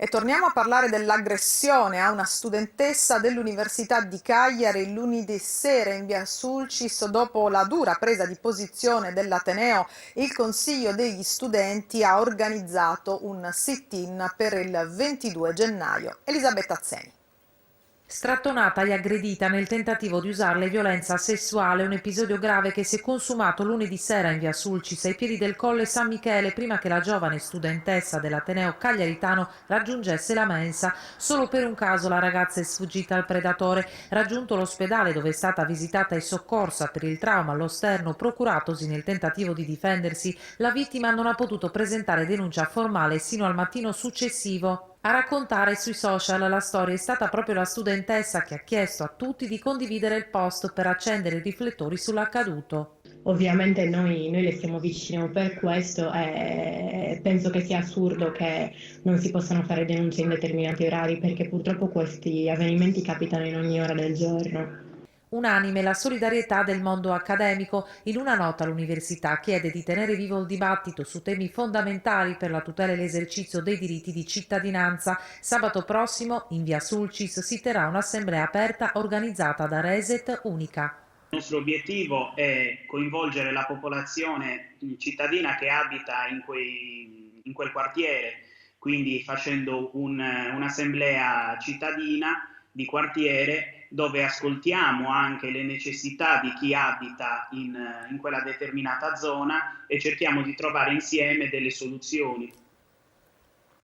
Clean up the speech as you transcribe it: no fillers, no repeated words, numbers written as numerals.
E torniamo a parlare dell'aggressione a una studentessa dell'Università di Cagliari lunedì sera in via Sulcis. Dopo la dura presa di posizione dell'Ateneo, il Consiglio degli studenti ha organizzato un sit-in per il 22 gennaio. Elisabetta Azzeni. Strattonata e aggredita nel tentativo di usarle violenza sessuale, un episodio grave che si è consumato lunedì sera in via Sulcis ai piedi del Colle San Michele prima che la giovane studentessa dell'Ateneo cagliaritano raggiungesse la mensa. Solo per un caso la ragazza è sfuggita al predatore. Raggiunto l'ospedale dove è stata visitata e soccorsa per il trauma allo sterno procuratosi nel tentativo di difendersi, la vittima non ha potuto presentare denuncia formale sino al mattino successivo. A raccontare sui social la storia è stata proprio la studentessa che ha chiesto a tutti di condividere il post per accendere i riflettori sull'accaduto. Ovviamente noi le stiamo vicino per questo e penso che sia assurdo che non si possano fare denunce in determinati orari perché purtroppo questi avvenimenti capitano in ogni ora del giorno. Unanime la solidarietà del mondo accademico. In una nota l'università chiede di tenere vivo il dibattito su temi fondamentali per la tutela e l'esercizio dei diritti di cittadinanza. Sabato prossimo in via Sulcis si terrà un'assemblea aperta organizzata da Reset Unica. Il nostro obiettivo è coinvolgere la popolazione cittadina che abita in quel quartiere, quindi facendo un'assemblea cittadina di quartiere dove ascoltiamo anche le necessità di chi abita in quella determinata zona e cerchiamo di trovare insieme delle soluzioni.